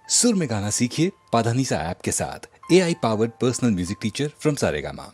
सुर में गाना सीखिए पाधानीसा ऐप के साथ। AI powered personal music teacher from Saregama.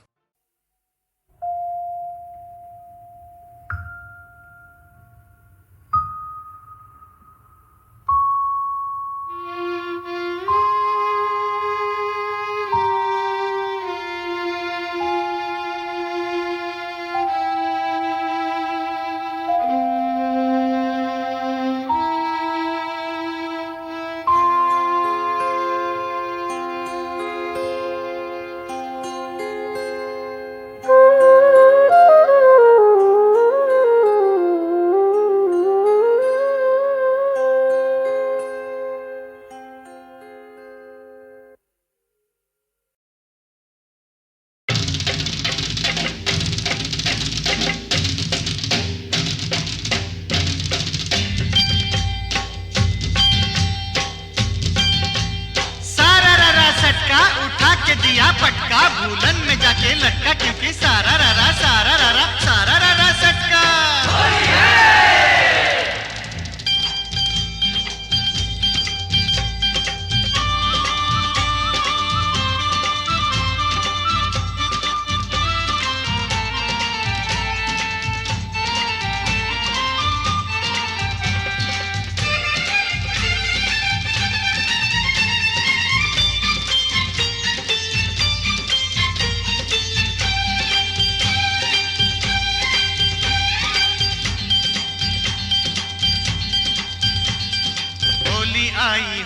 दिया पटका भूलन में जाके लटका, क्योंकि सारा रारा सटका।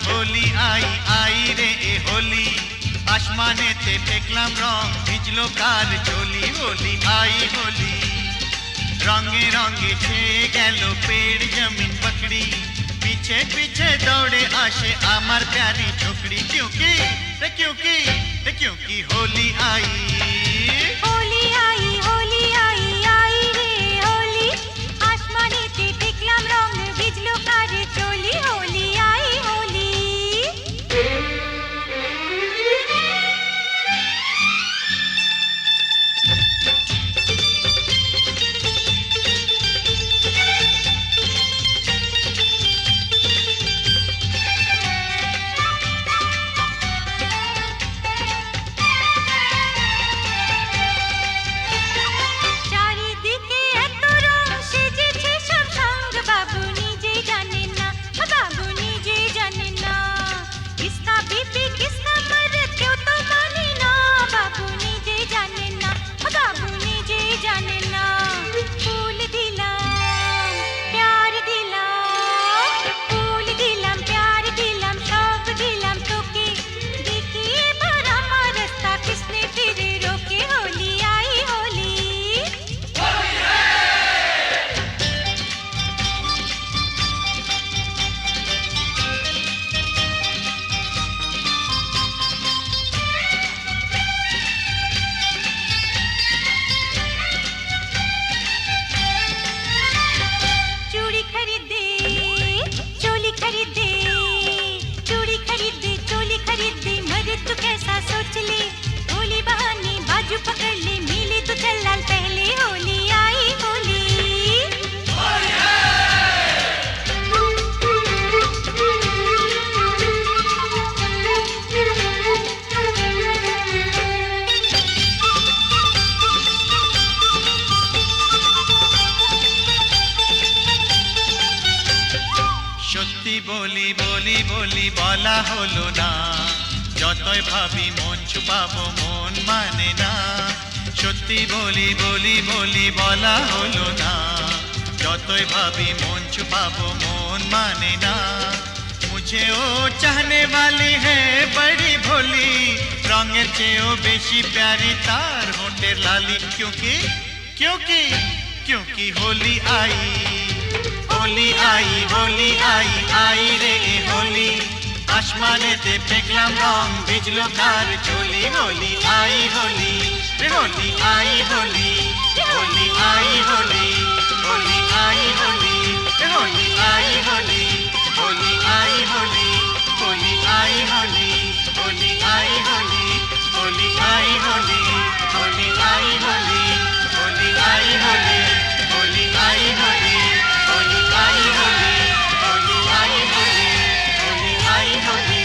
होली आई रे ए होली, आसमाने ते फेकलाम रंग भिजलो कार चोली। होली आई होली, रंगे रंगे छेए गेलो पेड़ जमीन पकड़ी, पीछे पीछे दौड़े आशे आमार प्यारी छोकरी। क्योंकि होली आई रे होली, आसमाने ते फेकलाम रंग भिजलो कार चोली। होली आई होली। बोली বলা হলো না, যতই ভাবি মন ছুপাবো মন মানে না। সত্যি বলি বলা হলো না, যতই ভাবি মন ছুপাবো মন মানে না। मुझे ओ चाहने वाली है बड़ी भोली, रंगेर चेयो बेशी प्यारी तार होंठेर लाली। क्योंकि होली आई रे होली, आसमाने ते फेकलाम रंग भिजलो कार चोली। होली आई होली रे होली आई होली, होली आई होली, होली आई होली रे होली आई होली, होली आई होली, होली आई होली, होली आई होली, होली आई होली, होली आई होली, होली आई होली, होली आई होली, होली आई होली, होली आई होली, होली आई होली।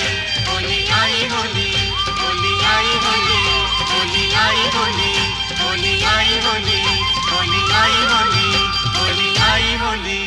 হোলি হোলি আই হোলি।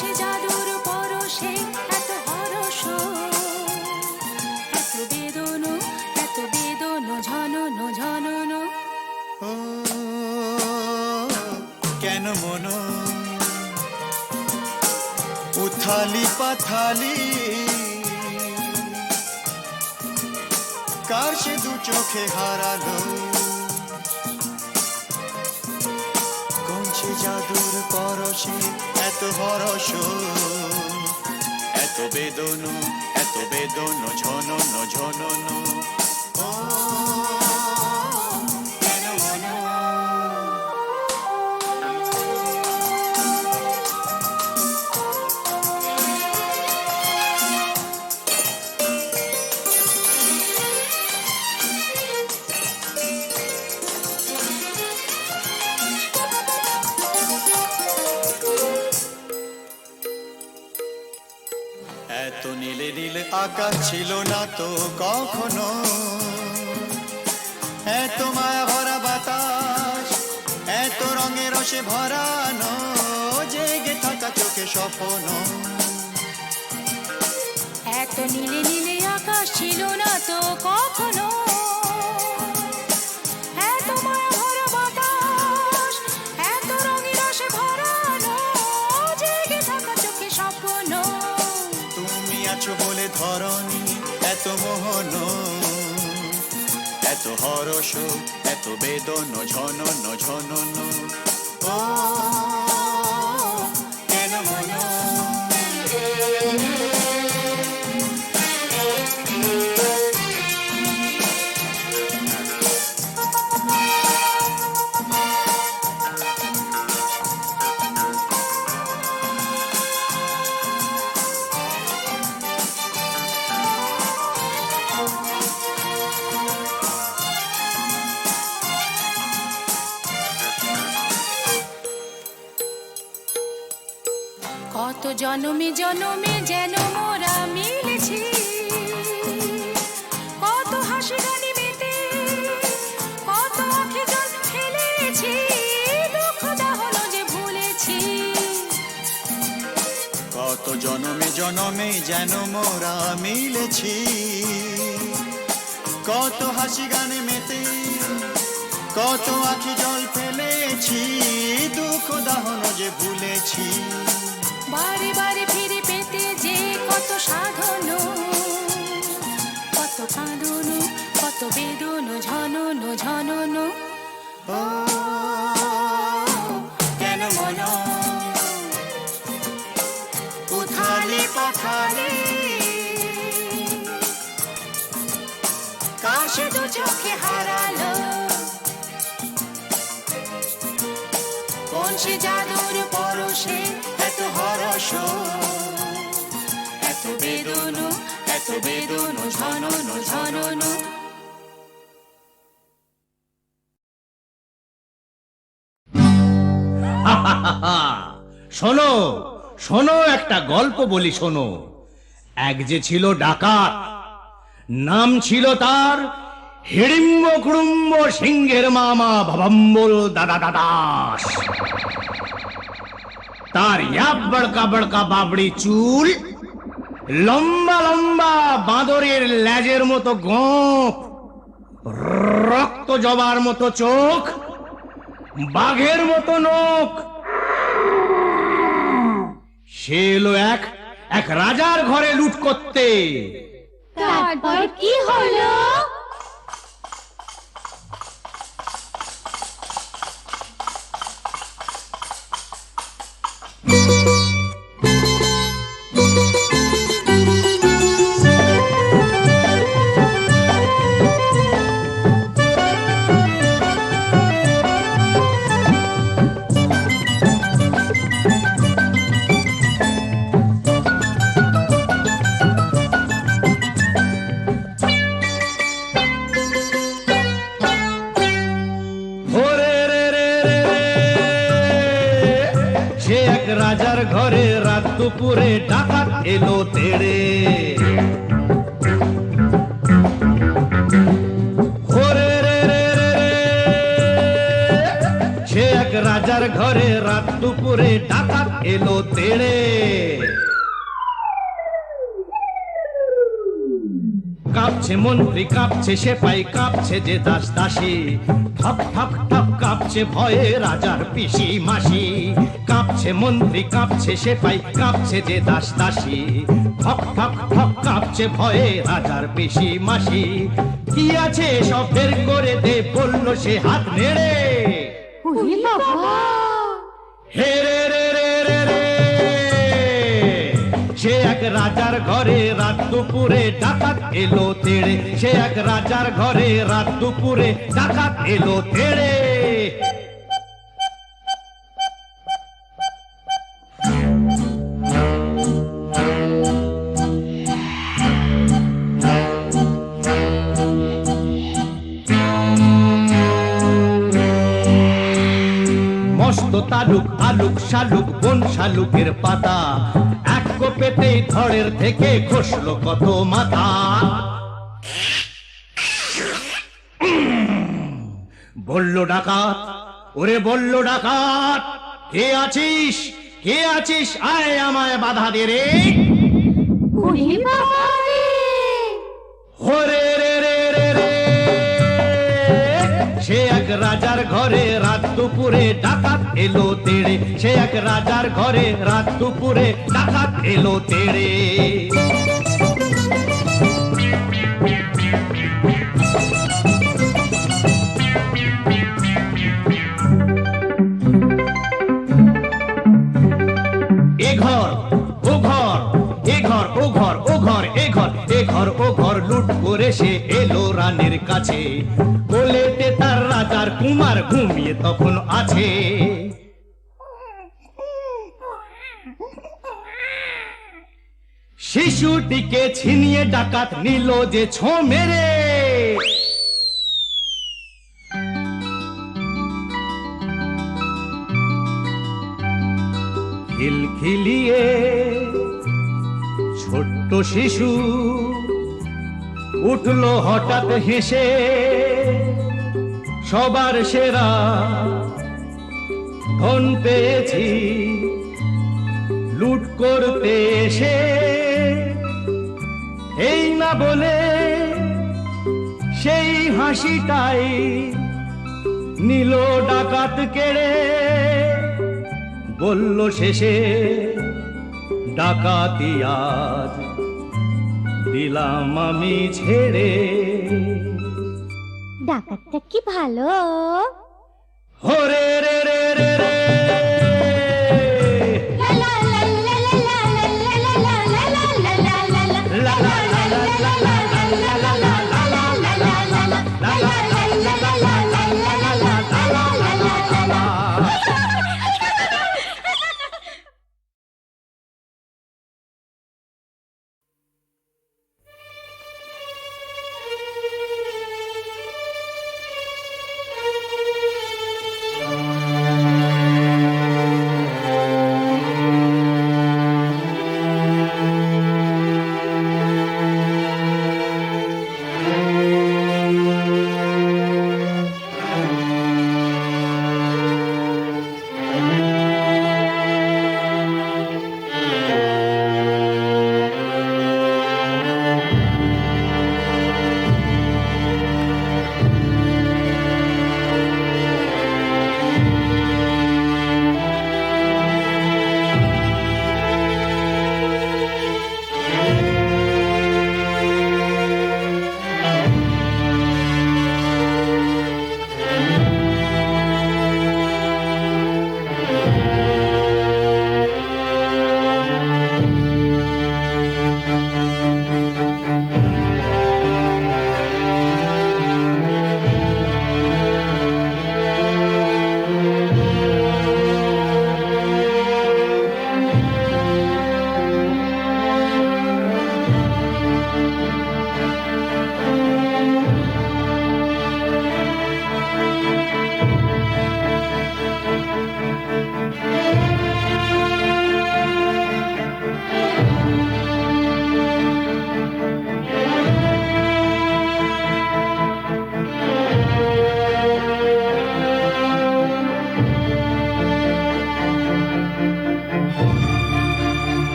সে জাদুর পরশে এত হরস, এত বেদন ঝনন ঝনন। ও কেন মন উথালি পাথালি, কার সে দু চোখে হারালো, কোন সে জাদুর পরশে এত হরস, এত বেদন ঝনন ঝনন। ও কেন মন এত নীলে নীল আকাশ ছিল না তো কখনো, এত মায়া ভরা বাতাস, এত রঙে রসে ভরানো, জেগে থাকা চোখে স্বপ্ন। এত নীলে নীলে আকাশ ছিল না তো কখনো, এত মায়া ভরা বাতাস, এত রঙে রসে ভরানো, জেগে থাকা চোখে স্বপ্ন। তুমি আছো বলে ধরনি এত মোহন, এত হরস, এত বেদন ঝনন ঝনন। ও কেন মন কত জনমে জনমে যেন মোরা মিলেছি, কত হাসি গানি মেতে, কত আঁখি জল ফেলেছি, দুঃখ দাহন যে ভুলেছি। কত জনমে জনমে যেন মোরা মিলেছি, কত হাসি গানে মেতে, কত আঁখি জল ফেলেছি, দুঃখ দাহন যে ভুলেছি। বারে বারে ফিরে পেতে যে কত সাধন, কত কাঁদন, কত বেদন ঝনন ঝনন। ও কেন মন উথালি পাথালি, কার সে দু চোখে হারালো, কোন সে জাদুর পরশে এত হরস, এত বেদন ঝনন ঝনন। শোনো শোনো, একটা গল্প বলি শোনো। এক যে ছিল ডাকাত, নাম ছিল তার হিড়িম্ব কুড়ুম্ব সিংহের মামা ভবম্বল দাদা দাদাস। তার ইয়াব বড়কা বড়কা বাবড়ি চুল, লম্বা লম্বা বাঁদরের লেজের মতো গোঁফ, রক্ত জবার মতো চোখ, বাঘের মতো নখ। সে এলো এক রাজার ঘরে লুট করতে। তারপর কি হলো? রাজার ঘরে রাত দুপুরে ডাকাত এলো তেড়ে। সে এক রাজার ঘরে রাত দুপুরে ডাকাত এলো তেড়ে। কাঁপছে মন্ত্রী, কাঁপছে সেপাই, কাঁপছে যে দাস দাসী, ঠক ঠক ঠক কাঁপছে ভয়ে রাজার পিসি মাসি। কাঁপছে মন্ত্রী, কাঁপছে সেপাই, কাঁপছে যে দাস দাসী, ঠক ঠক ঠক কাঁপছে ভয়ে রাজার পিসি মাসি। কি আছে সব বের করে দে, বলল সে হাত নেড়ে। ওরে বাবা! হে রে রে রে রে রে। সে এক রাজার ঘরে রাত দুপুরে ডাকাত এলো তেড়ে। সে এক রাজার ঘরে রাত দুপুরে ডাকাত এলো তেড়ে। মস্ত তালুক আলুক শালুক বন শালুকের পাতা, এক কোপেতেই ধড়ের থেকে খসলো কত মাথা। বলল ডাকাত, ওরে বলল ডাকাত, কে আছিস, কে আছিস, আয় আমায় বাধা দে রে। ওরে বাবা রে! ওরে রে রে রে রে। সে এক রাজার ঘরে রাত দুপুরে ডাকাত এলো তেড়ে। সে এক রাজার ঘরে রাত দুপুরে ডাকাত এলো তেড়ে। এ ঘর ও ঘর, এ ঘর ও ঘর, ও ঘর এ ঘর, এ ঘর ও ঘর লুট করে সে এলো রানীর কাছে। কোলেতে তার রাজার কুমার ঘুমিয়ে তখন আছে। শিশুটিকে ছিনিয়ে ডাকাত নিল যে ছো মেরে। খিলখিলিয়ে ছোট্ট শিশু উঠলো হঠাৎ হেসে। সবার সেরা ধন পেয়েছি লুট করতে এসে। এই না বলে সেই হাসিটাই নিল ডাকাত কেড়ে। বলল শেষে ডাকাতি আজ দিলাম আমি ছেড়ে। ডাকাতটা কি ভালো! হরে রে রে রে রে। লা লা লা লা লা লা লা লা লা লা লা লা লা লা লা লা লা লা।